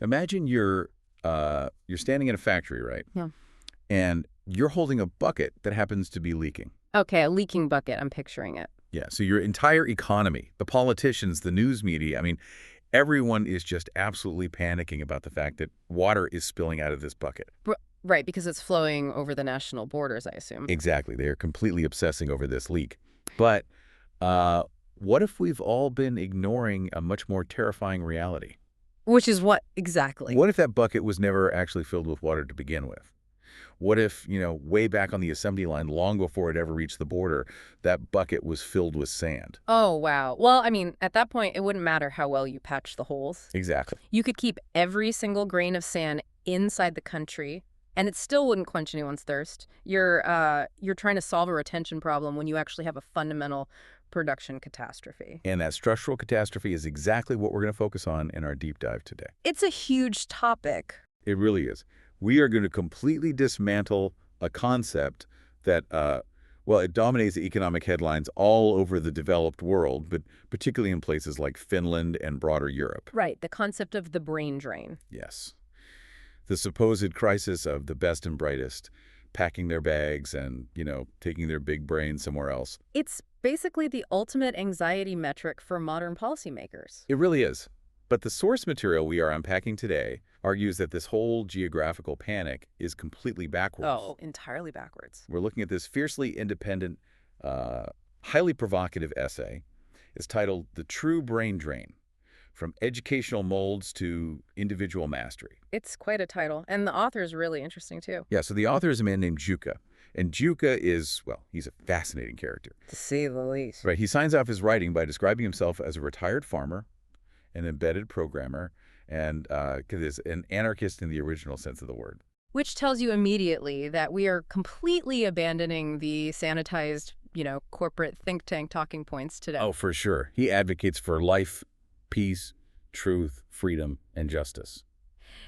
Imagine you're standing in a factory, right? Yeah. And you're holding a bucket that happens to be leaking. Okay, a leaking bucket. I'm picturing it. Yeah, so your entire economy, the politicians, the news media, I mean, everyone is just absolutely panicking about the fact that water is spilling out of this bucket. Right, because it's flowing over the national borders, I assume. Exactly. They are completely obsessing over this leak. But what if we've all been ignoring a much more terrifying reality? Which is what exactly? What if that bucket was never actually filled with water to begin with? What if, way back on the assembly line, long before it ever reached the border, that bucket was filled with sand? Oh, wow. Well, I mean, at that point, it wouldn't matter how well you patched the holes. Exactly. You could keep every single grain of sand inside the country, and it still wouldn't quench anyone's thirst. You're trying to solve a retention problem when you actually have a fundamental production catastrophe. And that structural catastrophe is exactly what we're going to focus on in our deep dive today. It's a huge topic. It really is. We are going to completely dismantle a concept that, well, it dominates the economic headlines all over the developed world, but particularly in places like Finland and broader Europe. Right, the concept of the brain drain. Yes. The supposed crisis of the best and brightest packing their bags and, taking their big brain somewhere else. It's basically the ultimate anxiety metric for modern policymakers. It really is. But the source material we are unpacking today argues that this whole geographical panic is completely backwards. Oh, entirely backwards. We're looking at this fiercely independent, highly provocative essay. It's titled The True Brain Drain, From Educational Molds to Individual Mastery. It's quite a title, and the author is really interesting, too. Yeah, so the author is a man named Juka. And Juka is, well, he's a fascinating character. To say the least. Right, he signs off his writing by describing himself as a retired farmer, an embedded programmer, and is an anarchist in the original sense of the word. Which tells you immediately that we are completely abandoning the sanitized, corporate think tank talking points today. Oh, for sure. He advocates for life, peace, truth, freedom, and justice.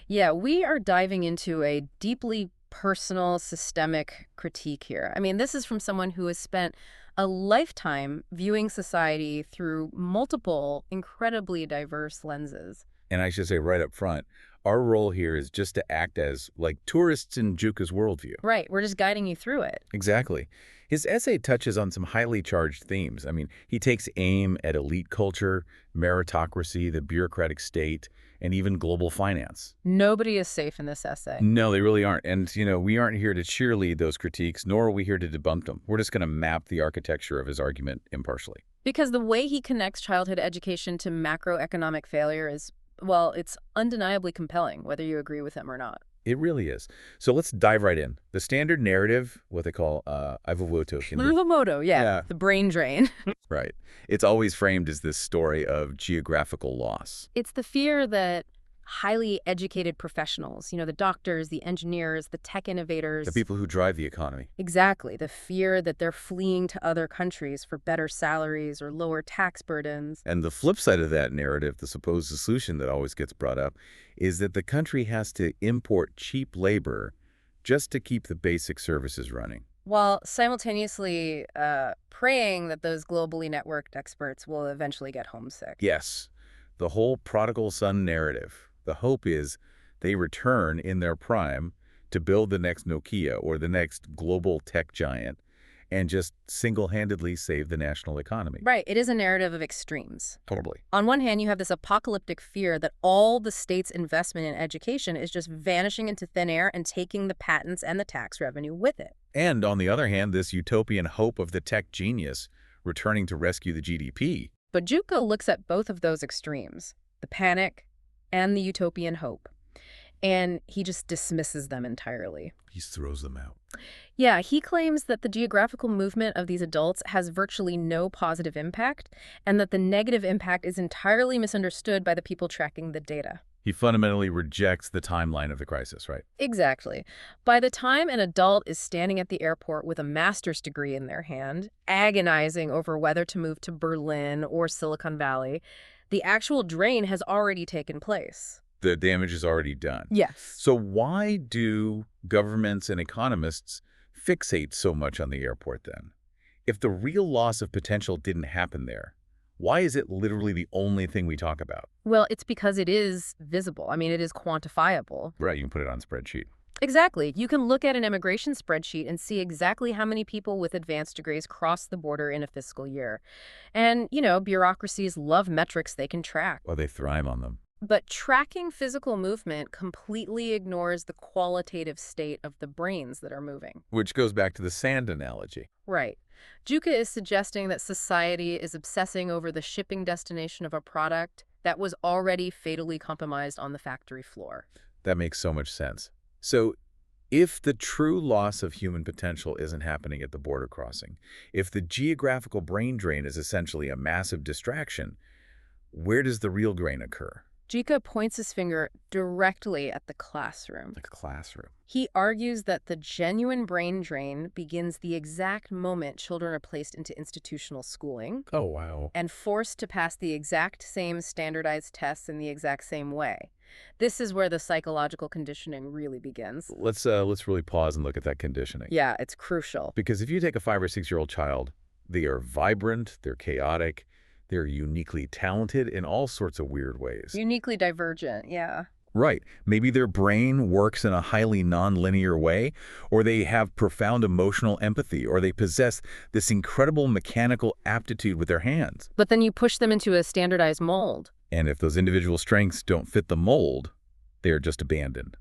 Yeah, we are diving into a deeply personal, systemic critique here. I mean, this is from someone who has spent a lifetime viewing society through multiple, incredibly diverse lenses. And I should say right up front, our role here is just to act as, like, tourists in Juka's worldview. Right, we're just guiding you through it. Exactly. His essay touches on some highly charged themes. I mean, he takes aim at elite culture, meritocracy, the bureaucratic state, and even global finance. Nobody is safe in this essay. No, they really aren't. And, we aren't here to cheerlead those critiques, nor are we here to debunk them. We're just going to map the architecture of his argument impartially. Because the way he connects childhood education to macroeconomic failure is, well, it's undeniably compelling, whether you agree with him or not. It really is. So let's dive right in. The standard narrative, what they call Ivovoto. Yeah, the brain drain. Right. It's always framed as this story of geographical loss. It's the fear that highly educated professionals, the doctors, the engineers, the tech innovators. The people who drive the economy. Exactly. The fear that they're fleeing to other countries for better salaries or lower tax burdens. And the flip side of that narrative, the supposed solution that always gets brought up, is that the country has to import cheap labor just to keep the basic services running. While simultaneously praying that those globally networked experts will eventually get homesick. Yes. The whole prodigal son narrative. The hope is they return in their prime to build the next Nokia or the next global tech giant and just single-handedly save the national economy. Right. It is a narrative of extremes. Totally. On one hand, you have this apocalyptic fear that all the state's investment in education is just vanishing into thin air and taking the patents and the tax revenue with it. And on the other hand, this utopian hope of the tech genius returning to rescue the GDP. But Juka looks at both of those extremes, the panic and the utopian hope, and he just dismisses them entirely. He throws them out. Yeah, he claims that the geographical movement of these adults has virtually no positive impact, and that the negative impact is entirely misunderstood by the people tracking the data. He fundamentally rejects the timeline of the crisis, right? Exactly. By the time an adult is standing at the airport with a master's degree in their hand, agonizing over whether to move to Berlin or Silicon Valley, the actual drain has already taken place. The damage is already done. Yes. So why do governments and economists fixate so much on the airport then? If the real loss of potential didn't happen there, Why is it literally the only thing we talk about? Well, it's because it is visible. I mean, it is quantifiable. Right, you can put it on a spreadsheet. Exactly. You can look at an immigration spreadsheet and see exactly how many people with advanced degrees cross the border in a fiscal year. And, bureaucracies love metrics they can track. Or they thrive on them. But tracking physical movement completely ignores the qualitative state of the brains that are moving. Which goes back to the sand analogy. Right. Juka is suggesting that society is obsessing over the shipping destination of a product that was already fatally compromised on the factory floor. That makes so much sense. So if the true loss of human potential isn't happening at the border crossing, if the geographical brain drain is essentially a massive distraction, where does the real drain occur? Jika points his finger directly at the classroom. Like a classroom. He argues that the genuine brain drain begins the exact moment children are placed into institutional schooling Oh, wow. and forced to pass the exact same standardized tests in the exact same way. This is where the psychological conditioning really begins. Let's really pause and look at that conditioning. Yeah, it's crucial. Because if you take a 5 or 6-year-old child, they are vibrant, they're chaotic, they're uniquely talented in all sorts of weird ways. Uniquely divergent, yeah. Right. Maybe their brain works in a highly nonlinear way, or they have profound emotional empathy, or they possess this incredible mechanical aptitude with their hands. But then you push them into a standardized mold. And if those individual strengths don't fit the mold, they are just abandoned,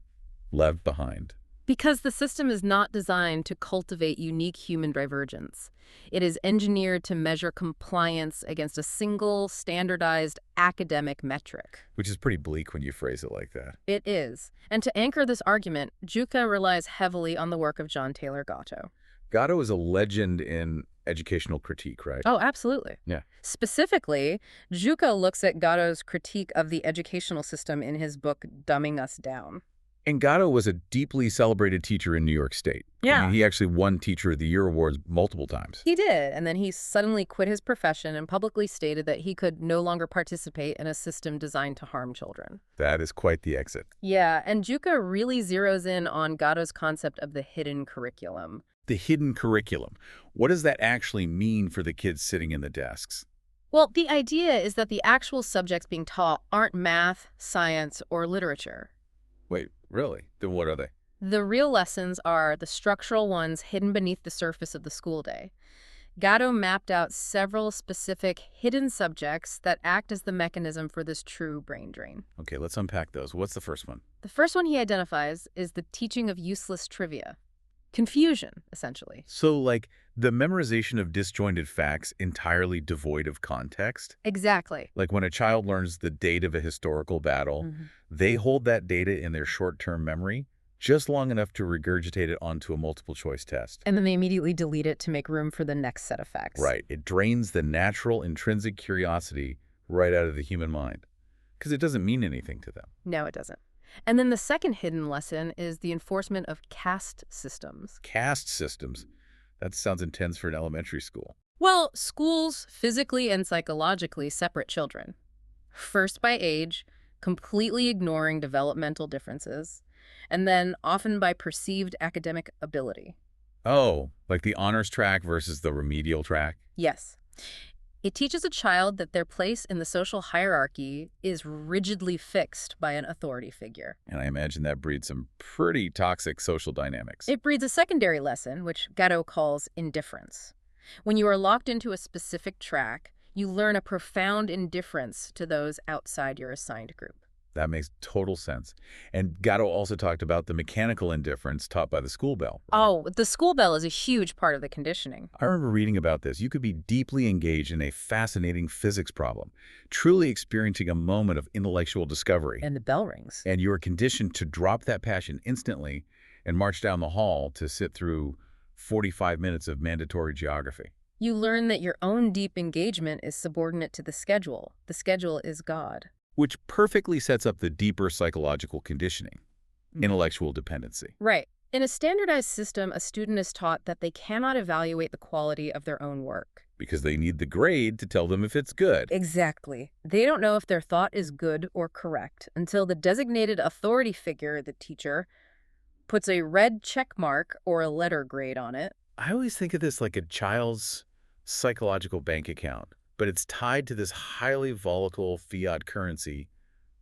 left behind. Because the system is not designed to cultivate unique human divergence. It is engineered to measure compliance against a single, standardized academic metric. Which is pretty bleak when you phrase it like that. It is. And to anchor this argument, Juka relies heavily on the work of John Taylor Gatto. Gatto is a legend in educational critique, right? Oh, absolutely. Yeah. Specifically, Juka looks at Gatto's critique of the educational system in his book, Dumbing Us Down. And Gatto was a deeply celebrated teacher in New York State. Yeah. I mean, he actually won Teacher of the Year awards multiple times. He did, and then he suddenly quit his profession and publicly stated that he could no longer participate in a system designed to harm children. That is quite the exit. Yeah, and Juka really zeroes in on Gatto's concept of the hidden curriculum. The hidden curriculum. What does that actually mean for the kids sitting in the desks? Well, the idea is that the actual subjects being taught aren't math, science, or literature. Wait, really? Then what are they? The real lessons are the structural ones hidden beneath the surface of the school day. Gatto mapped out several specific hidden subjects that act as the mechanism for this true brain drain. Okay, let's unpack those. What's the first one? The first one he identifies is the teaching of useless trivia. Confusion, essentially. So, like, the memorization of disjointed facts entirely devoid of context? Exactly. Like when a child learns the date of a historical battle, they hold that data in their short-term memory just long enough to regurgitate it onto a multiple-choice test. And then they immediately delete it to make room for the next set of facts. Right. It drains the natural, intrinsic curiosity right out of the human mind because it doesn't mean anything to them. No, it doesn't. And then the second hidden lesson is the enforcement of caste systems. Caste systems. That sounds intense for an elementary school. Well, schools physically and psychologically separate children. First by age, completely ignoring developmental differences, and then often by perceived academic ability. Oh, like the honors track versus the remedial track? Yes. It teaches a child that their place in the social hierarchy is rigidly fixed by an authority figure. And I imagine that breeds some pretty toxic social dynamics. It breeds a secondary lesson, which Gatto calls indifference. When you are locked into a specific track, you learn a profound indifference to those outside your assigned group. That makes total sense. And Gatto also talked about the mechanical indifference taught by the school bell. Oh, the school bell is a huge part of the conditioning. I remember reading about this. You could be deeply engaged in a fascinating physics problem, truly experiencing a moment of intellectual discovery. And the bell rings. And you are conditioned to drop that passion instantly and march down the hall to sit through 45 minutes of mandatory geography. You learn that your own deep engagement is subordinate to the schedule. The schedule is God. Which perfectly sets up the deeper psychological conditioning, intellectual dependency. Right. In a standardized system, a student is taught that they cannot evaluate the quality of their own work. Because they need the grade to tell them if it's good. Exactly. They don't know if their thought is good or correct until the designated authority figure, the teacher, puts a red check mark or a letter grade on it. I always think of this like a child's psychological bank account. but it's tied to this highly volatile fiat currency,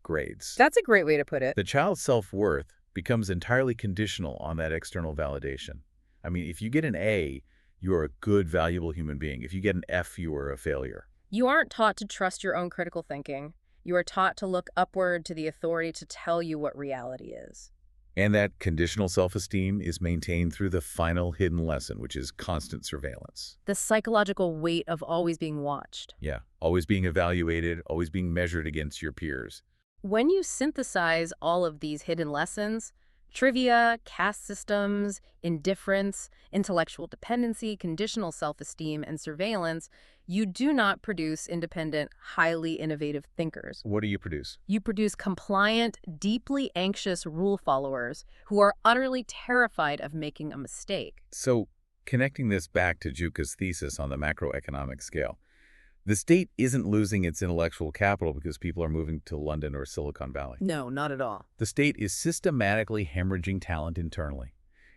grades. That's a great way to put it. The child's self-worth becomes entirely conditional on that external validation. I mean, if you get an A, you're a good, valuable human being. If you get an F, you are a failure. You aren't taught to trust your own critical thinking. You are taught to look upward to the authority to tell you what reality is. And that conditional self-esteem is maintained through the final hidden lesson, which is constant surveillance. The psychological weight of always being watched. Yeah, always being evaluated, always being measured against your peers. When you synthesize all of these hidden lessons, trivia, caste systems, indifference, intellectual dependency, conditional self-esteem, and surveillance, you do not produce independent, highly innovative thinkers. What do you produce? You produce compliant, deeply anxious rule followers who are utterly terrified of making a mistake. So, connecting this back to Juka's thesis on the macroeconomic scale, the state isn't losing its intellectual capital because people are moving to London or Silicon Valley. No, not at all. The state is systematically hemorrhaging talent internally.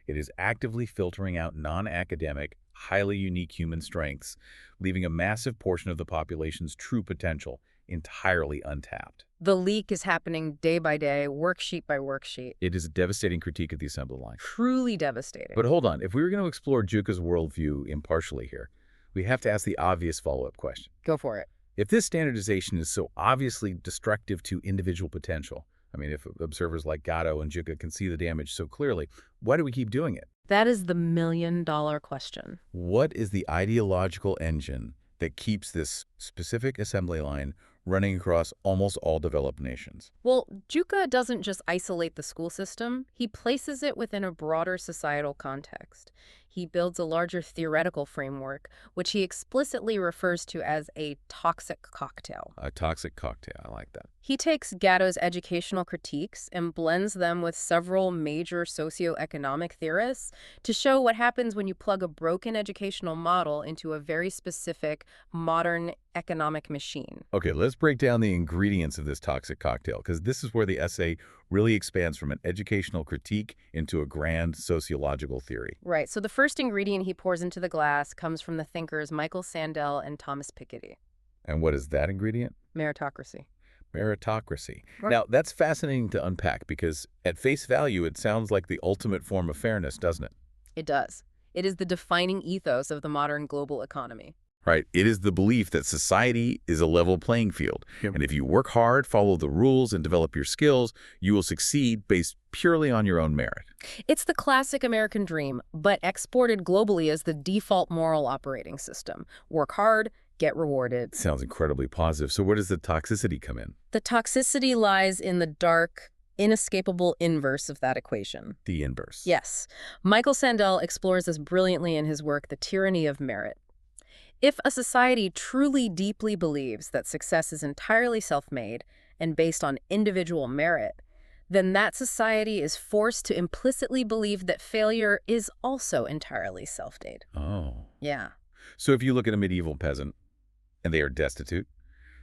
It is actively filtering out non-academic, highly unique human strengths, leaving a massive portion of the population's true potential entirely untapped. The leak is happening day by day, worksheet by worksheet. It is a devastating critique of the assembly line. Truly devastating. But hold on, if we were going to explore Juka's worldview impartially here, we have to ask the obvious follow-up question. Go for it. If this standardization is so obviously destructive to individual potential, I mean, if observers like Gatto and Juka can see the damage so clearly, why do we keep doing it? That is the million-dollar question. What is the ideological engine that keeps this specific assembly line running across almost all developed nations? Well, Juka doesn't just isolate the school system. He places it within a broader societal context. He builds a larger theoretical framework, which he explicitly refers to as a toxic cocktail. A toxic cocktail, I like that. He takes Gatto's educational critiques and blends them with several major socioeconomic theorists to show what happens when you plug a broken educational model into a very specific, modern economic machine. Okay, let's break down the ingredients of this toxic cocktail, because this is where the essay really expands from an educational critique into a grand sociological theory. Right, so the first ingredient he pours into the glass comes from the thinkers Michael Sandel and Thomas Piketty. And what is that ingredient? Meritocracy. Meritocracy. Right. Now, that's fascinating to unpack because at face value, it sounds like the ultimate form of fairness, doesn't it? It does. It is the defining ethos of the modern global economy. Right. It is the belief that society is a level playing field. Yep. And if you work hard, follow the rules, and develop your skills, you will succeed based purely on your own merit. It's the classic American dream, but exported globally as the default moral operating system. Work hard, get rewarded. Sounds incredibly positive. So where does the toxicity come in? The toxicity lies in the dark, inescapable inverse of that equation. The inverse. Yes. Michael Sandel explores this brilliantly in his work, The Tyranny of Merit. If a society truly deeply believes that success is entirely self-made and based on individual merit, then that society is forced to implicitly believe that failure is also entirely self-made. Oh. Yeah. So if you look at a medieval peasant and they are destitute,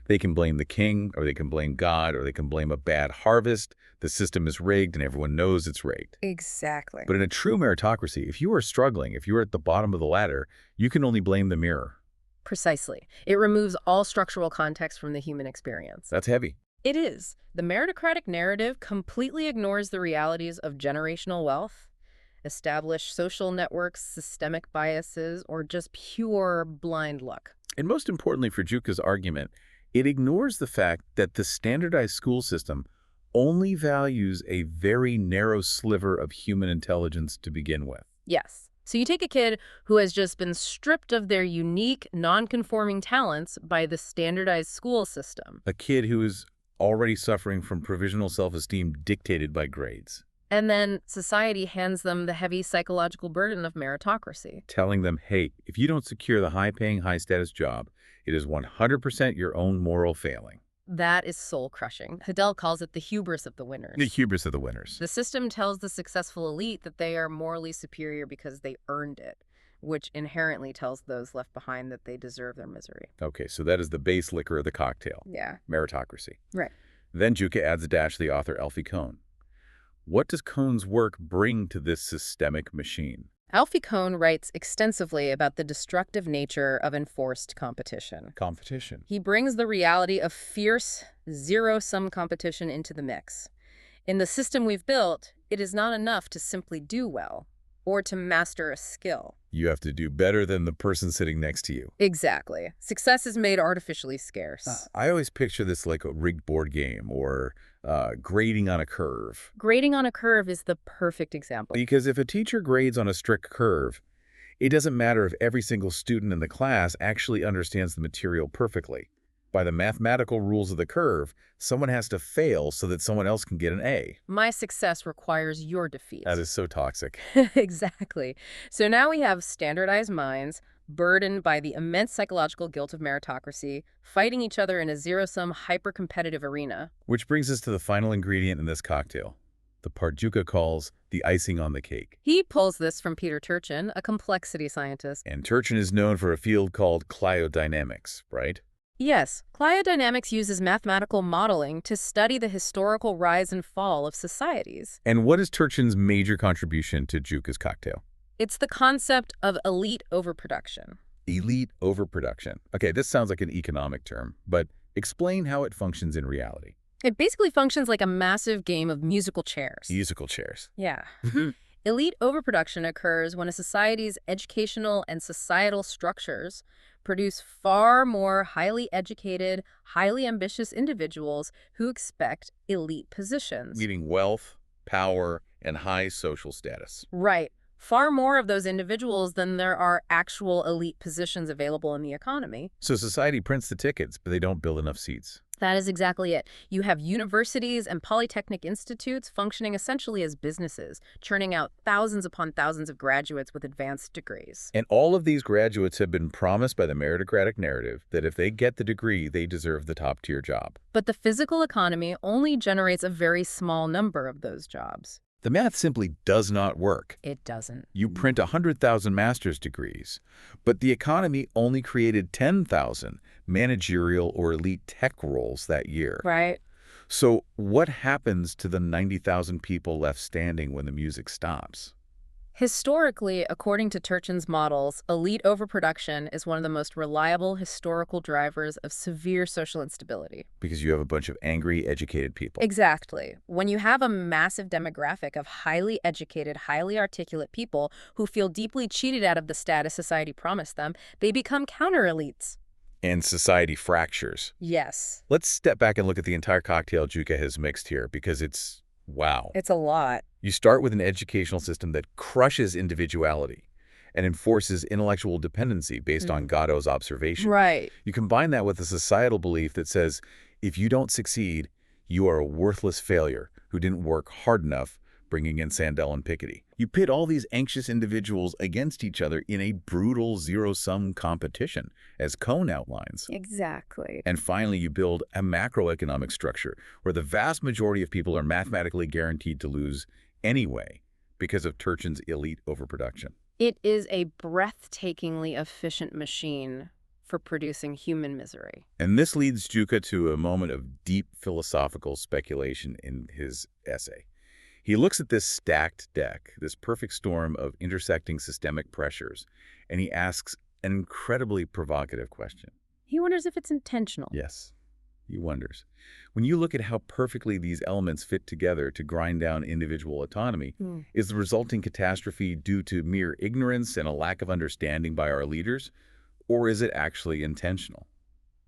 they can blame the king, or they can blame God, or they can blame a bad harvest. The system is rigged and everyone knows it's rigged. Exactly. But in a true meritocracy, if you are struggling, if you are at the bottom of the ladder, you can only blame the mirror. Precisely. It removes all structural context from the human experience. That's heavy. It is. The meritocratic narrative completely ignores the realities of generational wealth, established social networks, systemic biases, or just pure blind luck. And most importantly for Juka's argument, it ignores the fact that the standardized school system only values a very narrow sliver of human intelligence to begin with. Yes. So you take a kid who has just been stripped of their unique, non-conforming talents by the standardized school system. A kid who is already suffering from provisional self-esteem dictated by grades. And then society hands them the heavy psychological burden of meritocracy. Telling them, hey, if you don't secure the high-paying, high-status job, it is 100% your own moral failing. That is soul-crushing. Hidell calls it the hubris of the winners. The hubris of the winners. The system tells the successful elite that they are morally superior because they earned it, which inherently tells those left behind that they deserve their misery. Okay, so that is the base liquor of the cocktail. Yeah. Meritocracy. Right. Then Juka adds a dash to the author Alfie Kohn. What does Kohn's work bring to this systemic machine? Alfie Kohn writes extensively about the destructive nature of enforced competition. Competition. He brings the reality of fierce, zero-sum competition into the mix. In the system we've built, it is not enough to simply do well or to master a skill. You have to do better than the person sitting next to you. Exactly. Success is made artificially scarce. I always picture this like a rigged board game or grading on a curve. Grading on a curve is the perfect example. Because if a teacher grades on a strict curve, it doesn't matter if every single student in the class actually understands the material perfectly. By the mathematical rules of the curve, someone has to fail so that someone else can get an A. My success requires your defeat. That is so toxic. Exactly. So now we have standardized minds, burdened by the immense psychological guilt of meritocracy, fighting each other in a zero-sum, hyper-competitive arena. Which brings us to the final ingredient in this cocktail, the part Juka calls the icing on the cake. He pulls this from Peter Turchin, a complexity scientist. And Turchin is known for a field called cliodynamics, right? Yes, cliodynamics uses mathematical modeling to study the historical rise and fall of societies. And what is Turchin's major contribution to Juka's cocktail? It's the concept of elite overproduction. Elite overproduction. Okay, this sounds like an economic term, but explain how it functions in reality. It basically functions like a massive game of musical chairs. Musical chairs. Yeah. Elite overproduction occurs when a society's educational and societal structures produce far more highly educated, highly ambitious individuals who expect elite positions. Meaning wealth, power, and high social status. Right. Far more of those individuals than there are actual elite positions available in the economy. So society prints the tickets, but they don't build enough seats. That is exactly it. You have universities and polytechnic institutes functioning essentially as businesses, churning out thousands upon thousands of graduates with advanced degrees. And all of these graduates have been promised by the meritocratic narrative that if they get the degree, they deserve the top-tier job. But the physical economy only generates a very small number of those jobs. The math simply does not work. It doesn't. You print 100,000 master's degrees, but the economy only created 10,000 managerial or elite tech roles that year. Right. So what happens to the 90,000 people left standing when the music stops? Historically, according to Turchin's models, elite overproduction is one of the most reliable historical drivers of severe social instability. Because you have a bunch of angry, educated people. Exactly. When you have a massive demographic of highly educated, highly articulate people who feel deeply cheated out of the status society promised them, they become counter-elites. And society fractures. Yes. Let's step back and look at the entire cocktail Juka has mixed here because it's wow. It's a lot. You start with an educational system that crushes individuality and enforces intellectual dependency based on Gatto's observation. Right. You combine that with a societal belief that says, if you don't succeed, you are a worthless failure who didn't work hard enough, bringing in Sandel and Piketty. You pit all these anxious individuals against each other in a brutal zero-sum competition, as Kohn outlines. Exactly. And finally, you build a macroeconomic structure where the vast majority of people are mathematically guaranteed to lose anyway because of Turchin's elite overproduction. It is a breathtakingly efficient machine for producing human misery. And this leads Juka to a moment of deep philosophical speculation in his essay. He looks at this stacked deck, this perfect storm of intersecting systemic pressures, and he asks an incredibly provocative question. He wonders if it's intentional. Yes, he wonders. When you look at how perfectly these elements fit together to grind down individual autonomy, is the resulting catastrophe due to mere ignorance and a lack of understanding by our leaders, or is it actually intentional?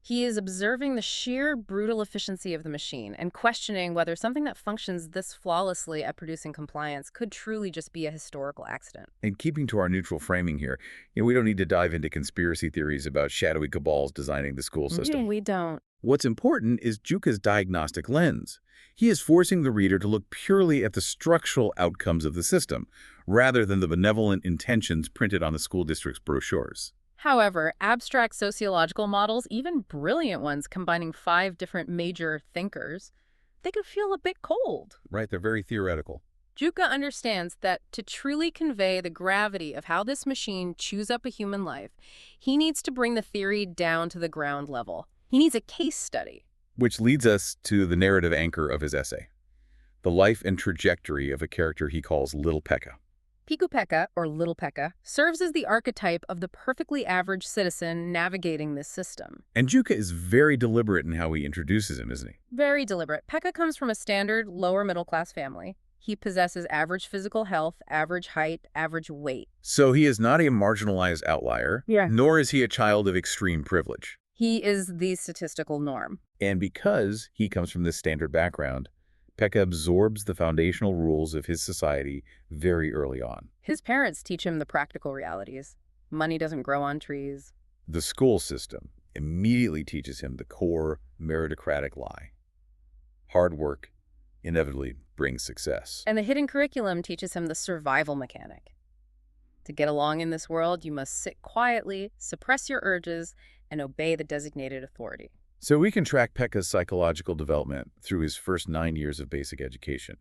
He is observing the sheer brutal efficiency of the machine and questioning whether something that functions this flawlessly at producing compliance could truly just be a historical accident. And keeping to our neutral framing here, we don't need to dive into conspiracy theories about shadowy cabals designing the school system. We don't. What's important is Juka's diagnostic lens. He is forcing the reader to look purely at the structural outcomes of the system, rather than the benevolent intentions printed on the school district's brochures. However, abstract sociological models, even brilliant ones combining 5 different major thinkers, they could feel a bit cold. Right, they're very theoretical. Juka understands that to truly convey the gravity of how this machine chews up a human life, he needs to bring the theory down to the ground level. He needs a case study. Which leads us to the narrative anchor of his essay, the life and trajectory of a character he calls Little Pekka. Pikupeka, or Little Pekka, serves as the archetype of the perfectly average citizen navigating this system. And Juka is very deliberate in how he introduces him, isn't he? Very deliberate. Pekka comes from a standard lower middle class family. He possesses average physical health, average height, average weight. So he is not a marginalized outlier, Yeah. nor is he a child of extreme privilege. He is the statistical norm. And because he comes from this standard background, Pekka absorbs the foundational rules of his society very early on. His parents teach him the practical realities. Money doesn't grow on trees. The school system immediately teaches him the core meritocratic lie. Hard work inevitably brings success. And the hidden curriculum teaches him the survival mechanic. To get along in this world, you must sit quietly, suppress your urges, and obey the designated authority. So we can track Pekka's psychological development through his first 9 years of basic education.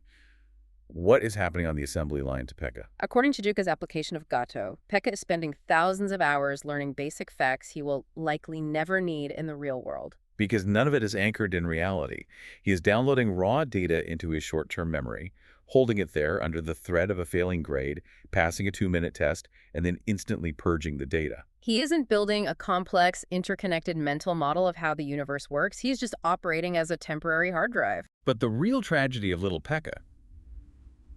What is happening on the assembly line to Pekka? According to Juka's application of Gato, Pekka is spending thousands of hours learning basic facts he will likely never need in the real world. Because none of it is anchored in reality. He is downloading raw data into his short-term memory, holding it there under the threat of a failing grade, passing a 2-minute test, and then instantly purging the data. He isn't building a complex, interconnected mental model of how the universe works. He's just operating as a temporary hard drive. But the real tragedy of little Pekka,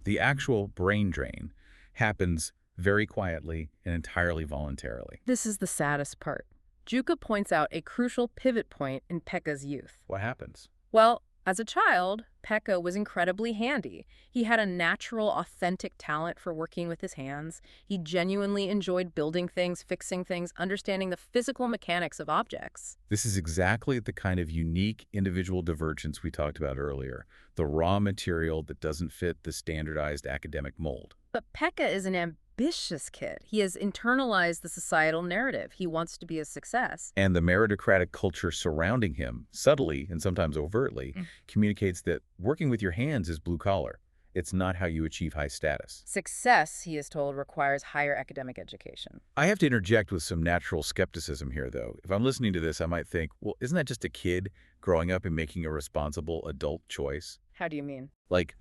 the actual brain drain, happens very quietly and entirely voluntarily. This is the saddest part. Juka points out a crucial pivot point in Pekka's youth. What happens? Well, as a child, Pekka was incredibly handy. He had a natural, authentic talent for working with his hands. He genuinely enjoyed building things, fixing things, understanding the physical mechanics of objects. This is exactly the kind of unique individual divergence we talked about earlier, the raw material that doesn't fit the standardized academic mold. But Pekka is an ambitious kid. He has internalized the societal narrative. He wants to be a success. And the meritocratic culture surrounding him, subtly and sometimes overtly, communicates that working with your hands is blue collar. It's not how you achieve high status. Success, he is told, requires higher academic education. I have to interject with some natural skepticism here, though. If I'm listening to this, I might think, well, isn't that just a kid growing up and making a responsible adult choice? How do you mean? Like,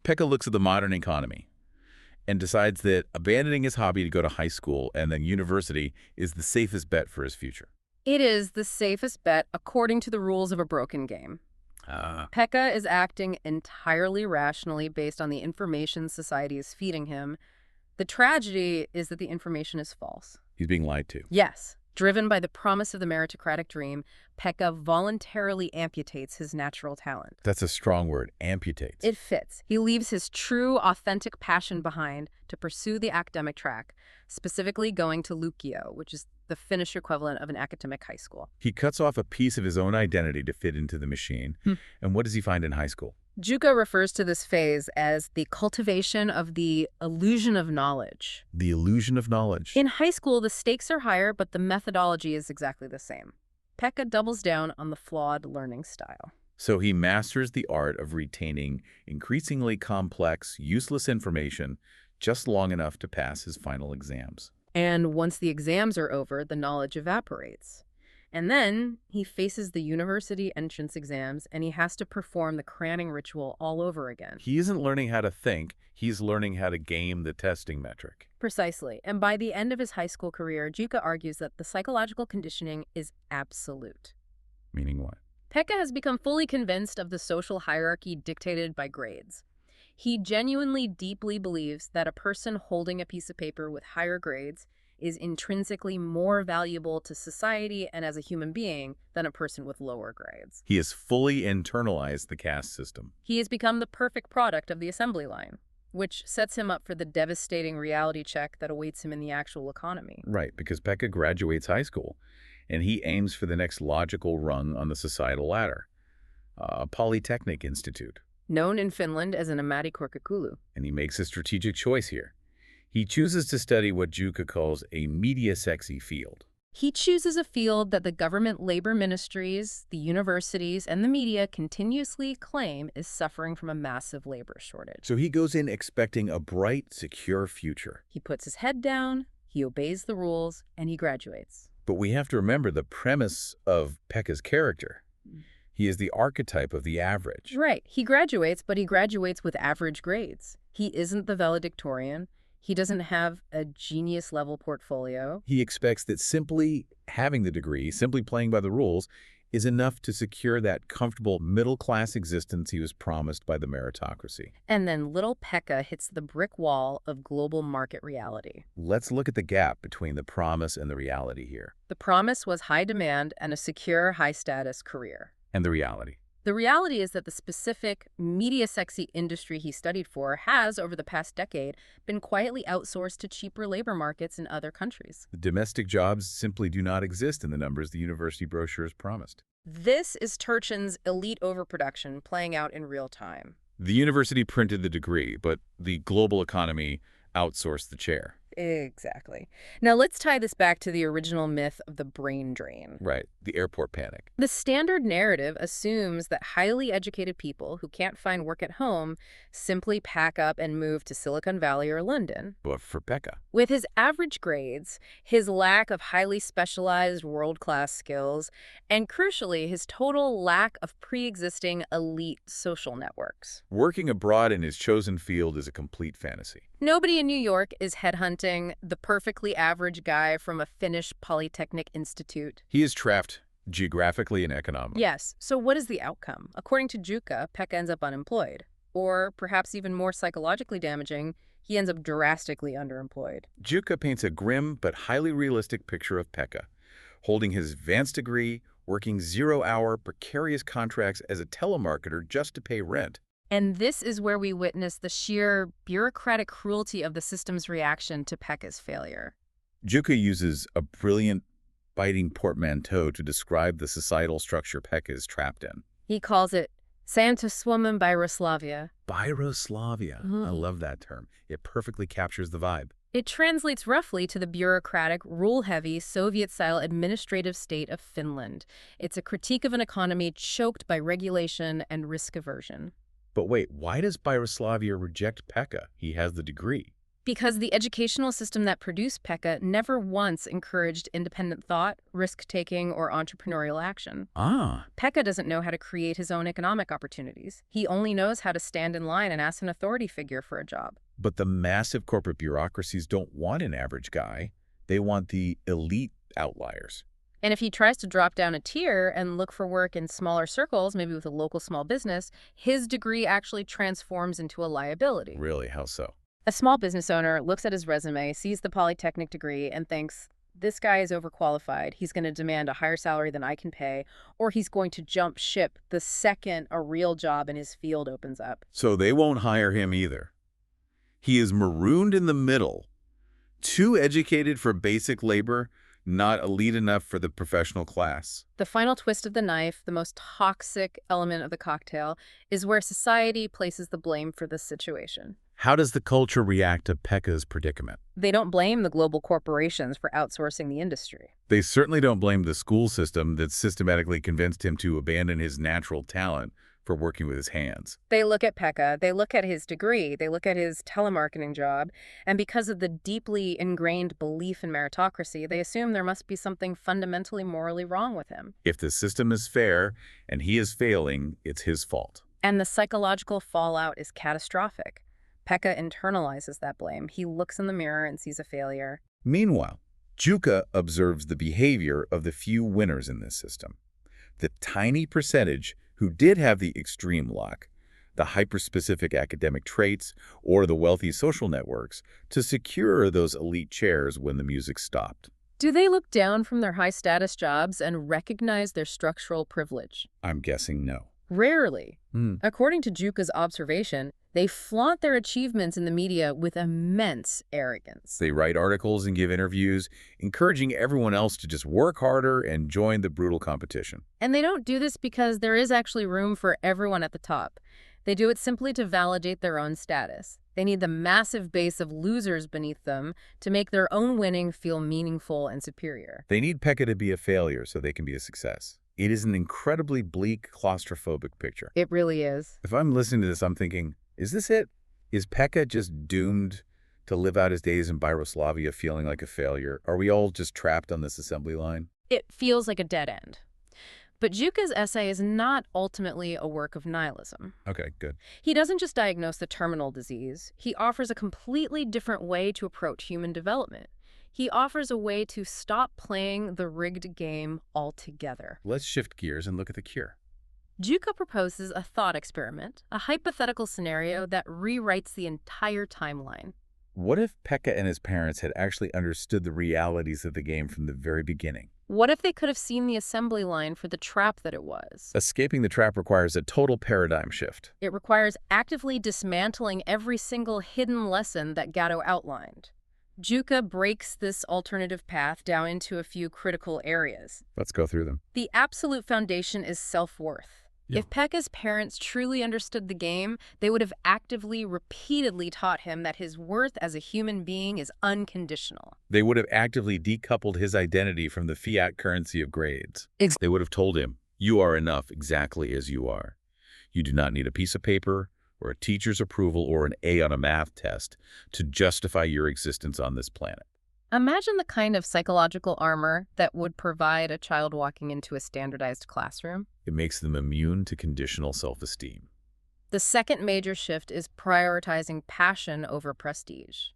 Pekka looks at the modern economy and decides that abandoning his hobby to go to high school and then university is the safest bet for his future. It is the safest bet according to the rules of a broken game. Pekka is acting entirely rationally based on the information society is feeding him. The tragedy is that the information is false. He's being lied to. Yes. Driven by the promise of the meritocratic dream, Pekka voluntarily amputates his natural talent. That's a strong word, amputates. It fits. He leaves his true, authentic passion behind to pursue the academic track, specifically going to Lukio, which is the Finnish equivalent of an academic high school. He cuts off a piece of his own identity to fit into the machine. And what does he find in high school? Juka refers to this phase as the cultivation of the illusion of knowledge. The illusion of knowledge. In high school, the stakes are higher, but the methodology is exactly the same. Pekka doubles down on the flawed learning style. So he masters the art of retaining increasingly complex, useless information just long enough to pass his final exams. And once the exams are over, the knowledge evaporates. And then he faces the university entrance exams, and he has to perform the cramming ritual all over again. He isn't learning how to think, he's learning how to game the testing metric. Precisely. And by the end of his high school career, Juka argues that the psychological conditioning is absolute. Meaning what? Pekka has become fully convinced of the social hierarchy dictated by grades. He genuinely deeply believes that a person holding a piece of paper with higher grades is intrinsically more valuable to society and as a human being than a person with lower grades. He has fully internalized the caste system. He has become the perfect product of the assembly line, which sets him up for the devastating reality check that awaits him in the actual economy. Right, because Pekka graduates high school, and he aims for the next logical rung on the societal ladder, a polytechnic institute. Known in Finland as an ammattikorkeakoulu. And he makes a strategic choice here. He chooses to study what Juka calls a media-sexy field. He chooses a field that the government labor ministries, the universities, and the media continuously claim is suffering from a massive labor shortage. So he goes in expecting a bright, secure future. He puts his head down, he obeys the rules, and he graduates. But we have to remember the premise of Pekka's character. He is the archetype of the average. Right. He graduates, but he graduates with average grades. He isn't the valedictorian. He doesn't have a genius-level portfolio. He expects that simply having the degree, simply playing by the rules, is enough to secure that comfortable middle-class existence he was promised by the meritocracy. And then little Pekka hits the brick wall of global market reality. Let's look at the gap between the promise and the reality here. The promise was high demand and a secure, high-status career. And the reality. The reality is that the specific, media-sexy industry he studied for has, over the past decade, been quietly outsourced to cheaper labor markets in other countries. The domestic jobs simply do not exist in the numbers the university brochures promised. This is Turchin's elite overproduction playing out in real time. The university printed the degree, but the global economy outsourced the chair. Exactly. Now let's tie this back to the original myth of the brain drain. Right, the airport panic. The standard narrative assumes that highly educated people who can't find work at home simply pack up and move to Silicon Valley or London. But for Pekka, With his average grades, his lack of highly specialized world-class skills, and crucially, his total lack of pre-existing elite social networks. working abroad in his chosen field is a complete fantasy. Nobody in New York is headhunting the perfectly average guy from a Finnish polytechnic institute. He is trapped geographically and economically. Yes, so what is the outcome? According to Juka, Pekka ends up unemployed. Or, perhaps even more psychologically damaging, he ends up drastically underemployed. Juka paints a grim but highly realistic picture of Pekka, holding his advanced degree, working zero-hour, precarious contracts as a telemarketer just to pay rent. And this is where we witness the sheer bureaucratic cruelty of the system's reaction to Pekka's failure. Juka uses a brilliant, biting portmanteau to describe the societal structure Pekka is trapped in. He calls it Santoswamam Byroslavia. Byroslavia. I love that term. It perfectly captures the vibe. It translates roughly to the bureaucratic, rule-heavy, Soviet-style administrative state of Finland. It's a critique of an economy choked by regulation and risk aversion. But wait, why does Byroslavia reject Pekka? He has the degree. Because the educational system that produced Pekka never once encouraged independent thought, risk-taking, or entrepreneurial action. Ah, Pekka doesn't know how to create his own economic opportunities. He only knows how to stand in line and ask an authority figure for a job. but the massive corporate bureaucracies don't want an average guy. They want the elite outliers. And if he tries to drop down a tier and look for work in smaller circles, maybe with a local small business, his degree actually transforms into a liability. Really, how so? A small business owner looks at his resume, sees the polytechnic degree, and thinks, this guy is overqualified. He's going to demand a higher salary than I can pay, or he's going to jump ship the second a real job in his field opens up. So they won't hire him either. He is marooned in the middle. Too educated for basic labor, not elite enough for the professional class. The final twist of the knife, the most toxic element of the cocktail, is where society places the blame for this situation. How does the culture react to Pekka's predicament? They don't blame the global corporations for outsourcing the industry. They certainly don't blame the school system that systematically convinced him to abandon his natural talent for working with his hands. They look at Pekka, they look at his degree, they look at his telemarketing job, and because of the deeply ingrained belief in meritocracy, they assume there must be something fundamentally morally wrong with him. If the system is fair and he is failing, it's his fault. And the psychological fallout is catastrophic. Pekka internalizes that blame. He looks in the mirror and sees a failure. Meanwhile, Juka observes the behavior of the few winners in this system. The tiny percentage who did have the extreme luck, the hyper-specific academic traits, or the wealthy social networks to secure those elite chairs when the music stopped. Do they look down from their high-status jobs and recognize their structural privilege? I'm guessing no. Rarely. According to Juka's observation, they flaunt their achievements in the media with immense arrogance. They write articles and give interviews, encouraging everyone else to just work harder and join the brutal competition. And they don't do this because there is actually room for everyone at the top. They do it simply to validate their own status. They need the massive base of losers beneath them to make their own winning feel meaningful and superior. They need Pekka to be a failure so they can be a success. It is an incredibly bleak, claustrophobic picture. It really is. If I'm listening to this, I'm thinking, is this it? Is Pekka just doomed to live out his days in Byroslavia feeling like a failure? Are we all just trapped on this assembly line? It feels like a dead end. But Juka's essay is not ultimately a work of nihilism. Okay, good. He doesn't just diagnose the terminal disease. He offers a completely different way to approach human development. He offers a way to stop playing the rigged game altogether. Let's shift gears and look at the cure. Juka proposes a thought experiment, a hypothetical scenario that rewrites the entire timeline. What if Pekka and his parents had actually understood the realities of the game from the very beginning? What if they could have seen the assembly line for the trap that it was? Escaping the trap requires a total paradigm shift. It requires actively dismantling every single hidden lesson that Gatto outlined. Juka breaks this alternative path down into a few critical areas. Let's go through them. The absolute foundation is self-worth. Yeah. If Pekka's parents truly understood the game, they would have actively, repeatedly taught him that his worth as a human being is unconditional. They would have actively decoupled his identity from the fiat currency of grades. They would have told him, you are enough exactly as you are. You do not need a piece of paper or a teacher's approval or an A on a math test to justify your existence on this planet. Imagine the kind of psychological armor that would provide a child walking into a standardized classroom. It makes them immune to conditional self-esteem. The second major shift is prioritizing passion over prestige.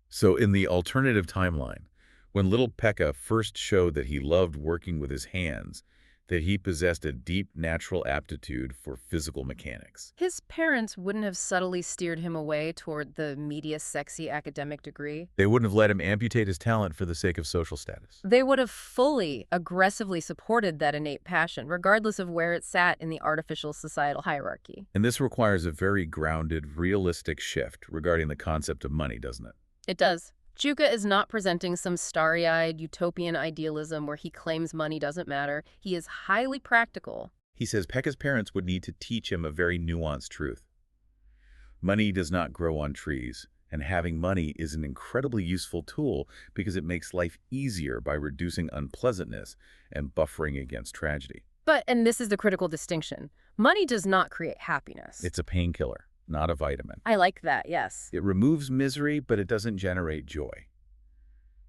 So in the alternative timeline, when little Pekka first showed that he loved working with his hands, that he possessed a deep natural aptitude for physical mechanics. His parents wouldn't have subtly steered him away toward the media-sexy academic degree. They wouldn't have let him amputate his talent for the sake of social status. They would have fully, aggressively supported that innate passion, regardless of where it sat in the artificial societal hierarchy. And this requires a very grounded, realistic shift regarding the concept of money, doesn't it? It does. Juka is not presenting some starry-eyed utopian idealism where he claims money doesn't matter. He is highly practical. He says Pekka's parents would need to teach him a very nuanced truth. Money does not grow on trees, and having money is an incredibly useful tool because it makes life easier by reducing unpleasantness and buffering against tragedy. But, and this is the critical distinction, money does not create happiness. It's a painkiller, not a vitamin. I like that, yes. It removes misery, but it doesn't generate joy.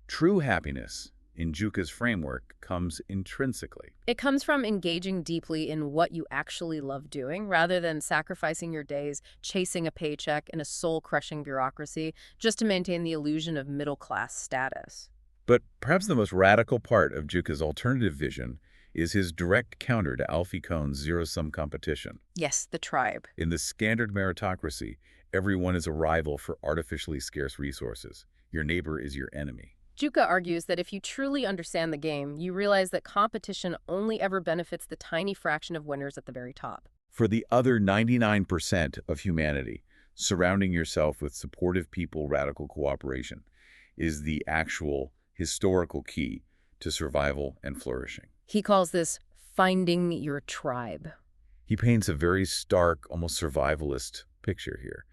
True happiness, in Juka's framework, comes intrinsically. It comes from engaging deeply in what you actually love doing, rather than sacrificing your days chasing a paycheck in a soul-crushing bureaucracy just to maintain the illusion of middle-class status. But perhaps the most radical part of Juka's alternative vision is his direct counter to Alfie Kohn's zero-sum competition. Yes, the tribe. In the standard meritocracy, everyone is a rival for artificially scarce resources. Your neighbor is your enemy. Juka argues that if you truly understand the game, you realize that competition only ever benefits the tiny fraction of winners at the very top. For the other 99% of humanity, surrounding yourself with supportive people, radical cooperation, is the actual historical key to survival and flourishing. He calls this finding your tribe. He paints a very stark, almost survivalist picture here.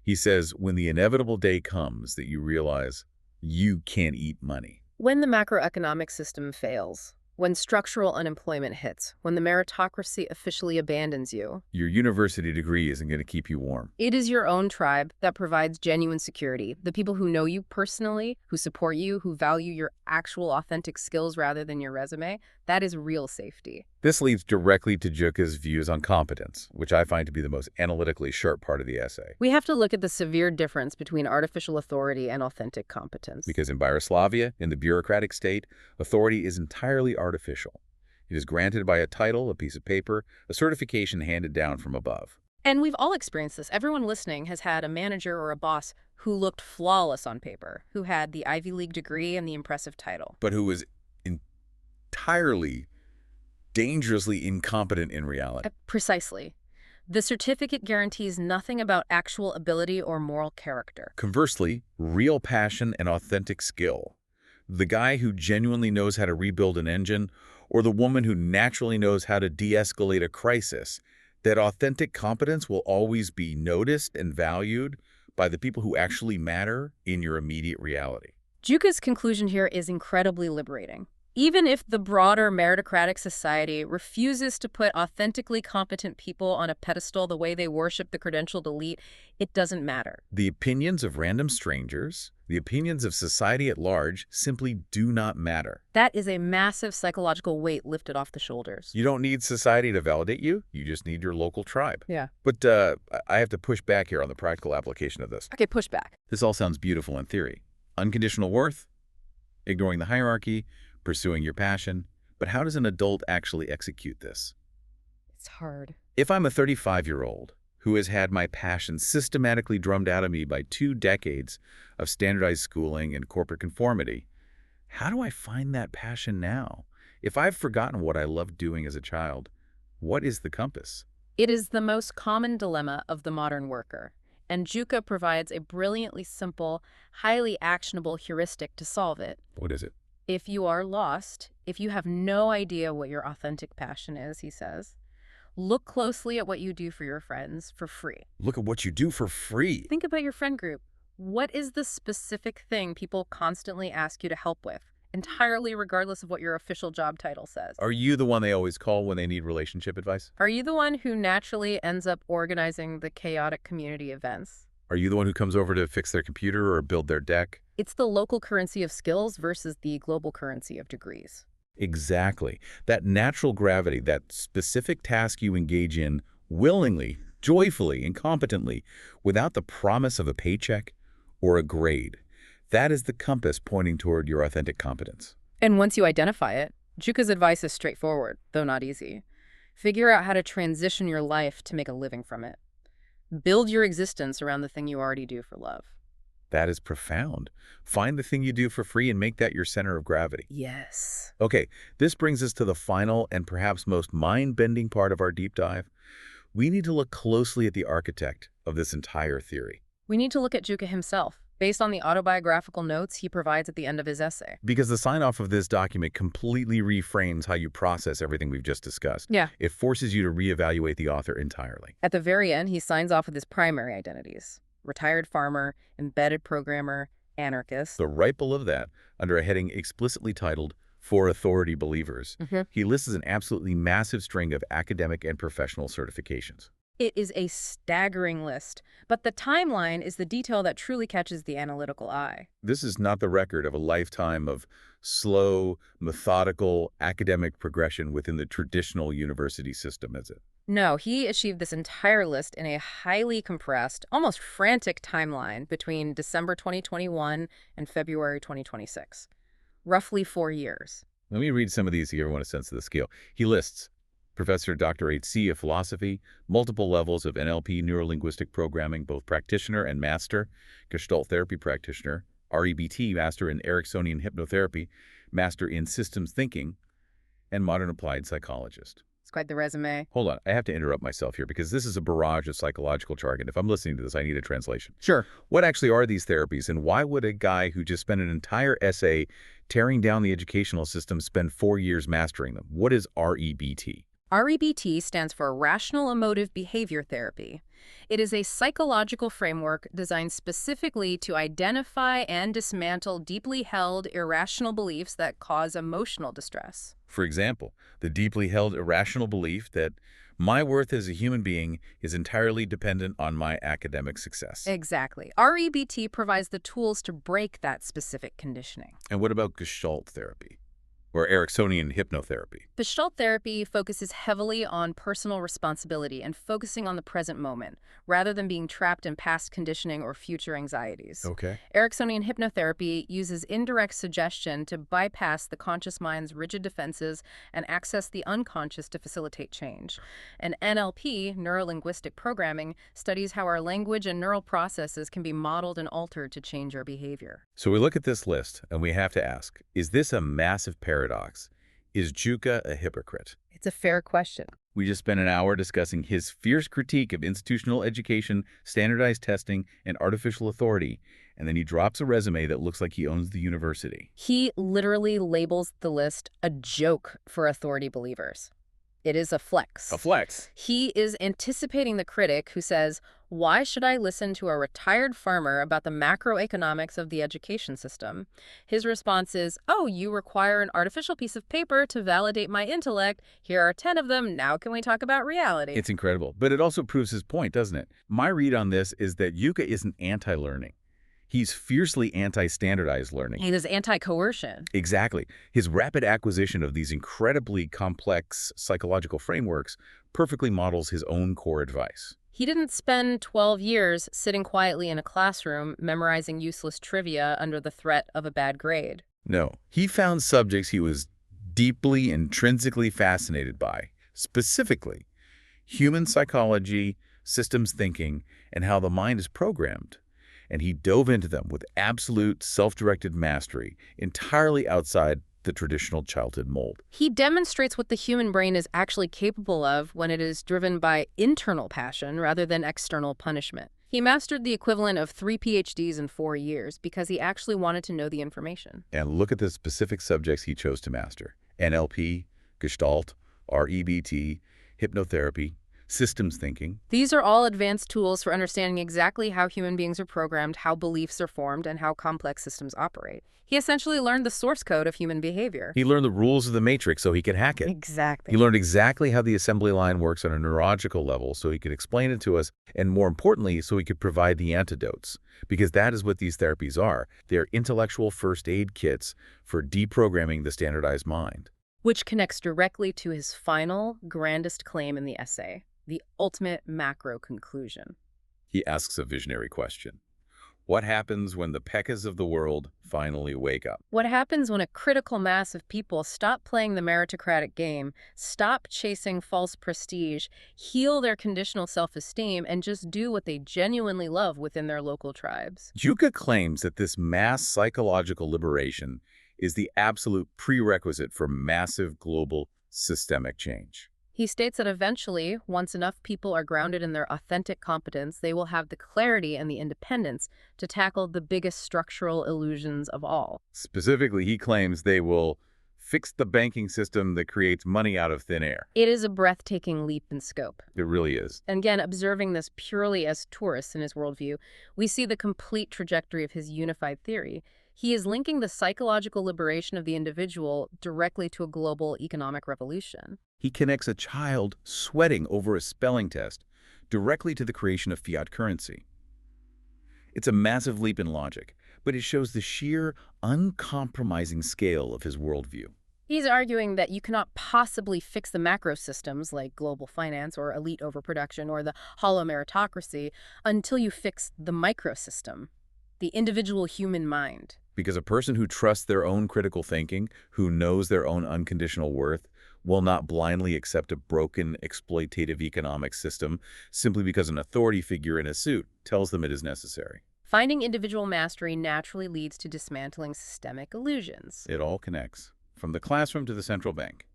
He says, when the inevitable day comes that you realize you can't eat money. When the macroeconomic system fails, when structural unemployment hits, when the meritocracy officially abandons you, your university degree isn't going to keep you warm. It is your own tribe that provides genuine security. The people who know you personally, who support you, who value your actual authentic skills rather than your resume, that is real safety. This leads directly to Juka's views on competence, which I find to be the most analytically sharp part of the essay. We have to look at the severe difference between artificial authority and authentic competence. Because in Yugoslavia, in the bureaucratic state, authority is entirely artificial. It is granted by a title, a piece of paper, a certification handed down from above. And we've all experienced this. Everyone listening has had a manager or a boss who looked flawless on paper, who had the Ivy League degree and the impressive title. But who was entirely, dangerously incompetent in reality. Precisely. The certificate guarantees nothing about actual ability or moral character. Conversely, real passion and authentic skill. The guy who genuinely knows how to rebuild an engine, or the woman who naturally knows how to de-escalate a crisis, that authentic competence will always be noticed and valued by the people who actually matter in your immediate reality. Juka's conclusion here is incredibly liberating. Even if the broader meritocratic society refuses to put authentically competent people on a pedestal the way they worship the credentialed elite, it doesn't matter. The opinions of random strangers, The opinions of society at large simply do not matter. That is a massive psychological weight lifted off the shoulders. You don't need society to validate you. You just need your local tribe. Yeah. But I have to push back here on the practical application of this. Okay, push back. This all sounds beautiful in theory. Unconditional worth, ignoring the hierarchy, pursuing your passion. But how does an adult actually execute this? It's hard. If I'm a 35-year-old who has had my passion systematically drummed out of me by 2 decades of standardized schooling and corporate conformity, how do I find that passion now? If I've forgotten what I loved doing as a child, what is the compass? It is the most common dilemma of the modern worker, and Juka provides a brilliantly simple, highly actionable heuristic to solve it. What is it? If you are lost, if you have no idea what your authentic passion is, he says, look closely at what you do for your friends for free. Look at what you do for free. Think about your friend group. What is the specific thing people constantly ask you to help with, entirely regardless of what your official job title says? Are you the one they always call when they need relationship advice? Are you the one who naturally ends up organizing the chaotic community events? Are you the one who comes over to fix their computer or build their deck? It's the local currency of skills versus the global currency of degrees. Exactly. That natural gravity, that specific task you engage in willingly, joyfully, and competently, without the promise of a paycheck or a grade. That is the compass pointing toward your authentic competence. And once you identify it, Juka's advice is straightforward, though not easy. Figure out how to transition your life to make a living from it. Build your existence around the thing you already do for love. That is profound. Find the thing you do for free and make that your center of gravity. Yes. Okay, this brings us to the final and perhaps most mind-bending part of our deep dive. We need to look closely at the architect of this entire theory. We need to look at Juka himself, based on the autobiographical notes he provides at the end of his essay. Because the sign-off of this document completely reframes how you process everything we've just discussed. Yeah. It forces you to reevaluate the author entirely. At the very end, he signs off with his primary identities: retired farmer, embedded programmer, anarchist. So right below that, under a heading explicitly titled, For Authority Believers, he lists an absolutely massive string of academic and professional certifications. It is a staggering list, but the timeline is the detail that truly catches the analytical eye. This is not the record of a lifetime of slow, methodical academic progression within the traditional university system, is it? No, he achieved this entire list in a highly compressed, almost frantic timeline between December 2021 and February 2026. Roughly 4 years. Let me read some of these to give everyone a sense of the scale. He lists Professor Dr. H.C. of Philosophy, multiple levels of NLP neurolinguistic programming, both practitioner and master, Gestalt therapy practitioner, REBT, master in Ericksonian hypnotherapy, master in systems thinking, and modern applied psychologist. It's quite the resume. Hold on, I have to interrupt myself here because this is a barrage of psychological jargon. If I'm listening to this, I need a translation. Sure. What actually are these therapies, and why would a guy who just spent an entire essay tearing down the educational system spend 4 years mastering them? What is REBT? REBT stands for Rational Emotive Behavior Therapy. It is a psychological framework designed specifically to identify and dismantle deeply held irrational beliefs that cause emotional distress. For example, the deeply held irrational belief that my worth as a human being is entirely dependent on my academic success. Exactly. REBT provides the tools to break that specific conditioning. And what about Gestalt therapy? Or Ericksonian hypnotherapy? Gestalt therapy focuses heavily on personal responsibility and focusing on the present moment, rather than being trapped in past conditioning or future anxieties. Okay. Ericksonian hypnotherapy uses indirect suggestion to bypass the conscious mind's rigid defenses and access the unconscious to facilitate change. And NLP, neurolinguistic programming, studies how our language and neural processes can be modeled and altered to change our behavior. So we look at this list and we have to ask, is this a massive paradox? Is Juka a hypocrite? It's a fair question. We just spent an hour discussing his fierce critique of institutional education, standardized testing, and artificial authority, and then he drops a resume that looks like he owns the university. He literally labels the list a joke for authority believers. It is a flex. A flex. He is anticipating the critic who says, why should I listen to a retired farmer about the macroeconomics of the education system? His response is, oh, you require an artificial piece of paper to validate my intellect. Here are 10 of them. Now can we talk about reality? It's incredible, but it also proves his point, doesn't it? My read on this is that Juka isn't anti-learning. He's fiercely anti-standardized learning. He is anti-coercion. Exactly. His rapid acquisition of these incredibly complex psychological frameworks perfectly models his own core advice. He didn't spend 12 years sitting quietly in a classroom memorizing useless trivia under the threat of a bad grade. No, he found subjects he was deeply, intrinsically fascinated by, specifically human psychology, systems thinking, and how the mind is programmed. And he dove into them with absolute self-directed mastery, entirely outside the traditional childhood mold. He demonstrates what the human brain is actually capable of when it is driven by internal passion rather than external punishment. He mastered the equivalent of 3 PhDs in 4 years because he actually wanted to know the information. And look at the specific subjects he chose to master: NLP, Gestalt, REBT, hypnotherapy, systems thinking. These are all advanced tools for understanding exactly how human beings are programmed, how beliefs are formed, and how complex systems operate. He essentially learned the source code of human behavior. He learned the rules of the matrix so he could hack it. Exactly. He learned exactly how the assembly line works on a neurological level so he could explain it to us, and more importantly, so he could provide the antidotes. Because that is what these therapies are. They're intellectual first aid kits for deprogramming the standardized mind. Which connects directly to his final, grandest claim in the essay, the ultimate macro conclusion. He asks a visionary question. What happens when the pekkas of the world finally wake up? What happens when a critical mass of people stop playing the meritocratic game, stop chasing false prestige, heal their conditional self-esteem, and just do what they genuinely love within their local tribes? Juka claims that this mass psychological liberation is the absolute prerequisite for massive global systemic change. He states that eventually, once enough people are grounded in their authentic competence, they will have the clarity and the independence to tackle the biggest structural illusions of all. Specifically, he claims they will fix the banking system that creates money out of thin air. It is a breathtaking leap in scope. It really is. And again, observing this purely as tourists in his worldview, we see the complete trajectory of his unified theory. He is linking the psychological liberation of the individual directly to a global economic revolution. He connects a child sweating over a spelling test directly to the creation of fiat currency. It's a massive leap in logic, but it shows the sheer, uncompromising scale of his worldview. He's arguing that you cannot possibly fix the macro systems like global finance or elite overproduction or the hollow meritocracy until you fix the microsystem, the individual human mind. Because a person who trusts their own critical thinking, who knows their own unconditional worth, will not blindly accept a broken, exploitative economic system simply because an authority figure in a suit tells them it is necessary. Finding individual mastery naturally leads to dismantling systemic illusions. It all connects, from the classroom to the central bank.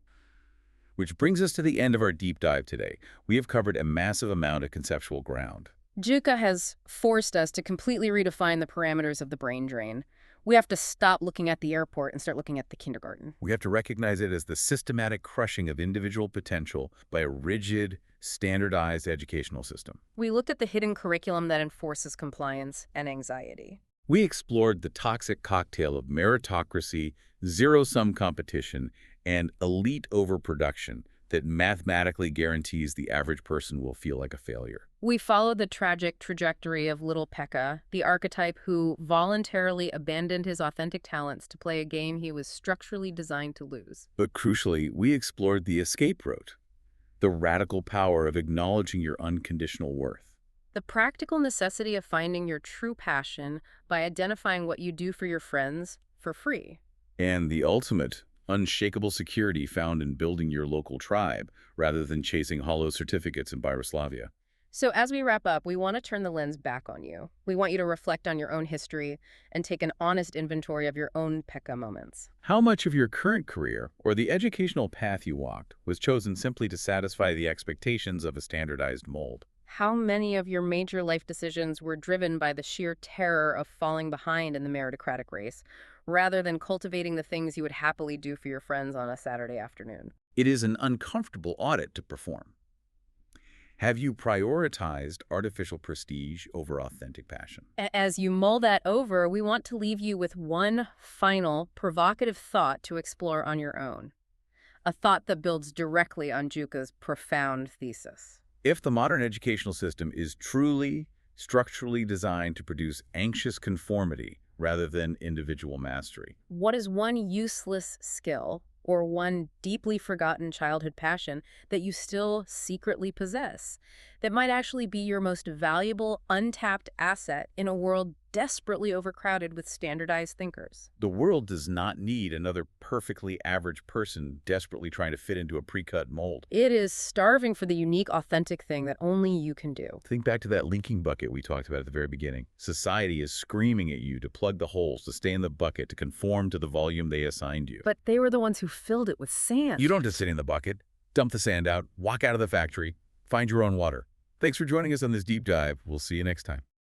Which brings us to the end of our deep dive today. We have covered a massive amount of conceptual ground. Juka has forced us to completely redefine the parameters of the brain drain. We have to stop looking at the airport and start looking at the kindergarten. We have to recognize it as the systematic crushing of individual potential by a rigid, standardized educational system. We looked at the hidden curriculum that enforces compliance and anxiety. We explored the toxic cocktail of meritocracy, zero-sum competition, and elite overproduction that mathematically guarantees the average person will feel like a failure. We followed the tragic trajectory of little Pekka, the archetype who voluntarily abandoned his authentic talents to play a game he was structurally designed to lose. But crucially, we explored the escape route, the radical power of acknowledging your unconditional worth. The practical necessity of finding your true passion by identifying what you do for your friends for free. And the ultimate, unshakable security found in building your local tribe rather than chasing hollow certificates in Byroslavia. So as we wrap up, we want to turn the lens back on you. We want you to reflect on your own history and take an honest inventory of your own Pekka moments. How much of your current career or the educational path you walked was chosen simply to satisfy the expectations of a standardized mold? How many of your major life decisions were driven by the sheer terror of falling behind in the meritocratic race, rather than cultivating the things you would happily do for your friends on a Saturday afternoon? It is an uncomfortable audit to perform. Have you prioritized artificial prestige over authentic passion? As you mull that over, we want to leave you with one final, provocative thought to explore on your own. A thought that builds directly on Juka's profound thesis. If the modern educational system is truly structurally designed to produce anxious conformity rather than individual mastery. What is one useless skill or one deeply forgotten childhood passion that you still secretly possess that might actually be your most valuable, untapped asset in a world desperately overcrowded with standardized thinkers? The world does not need another perfectly average person desperately trying to fit into a pre-cut mold. It is starving for the unique, authentic thing that only you can do. Think back to that leaking bucket we talked about at the very beginning. Society is screaming at you to plug the holes, to stay in the bucket, to conform to the volume they assigned you. But they were the ones who filled it with sand. You don't just sit in the bucket, dump the sand out, walk out of the factory, find your own water. Thanks for joining us on this deep dive. We'll see you next time.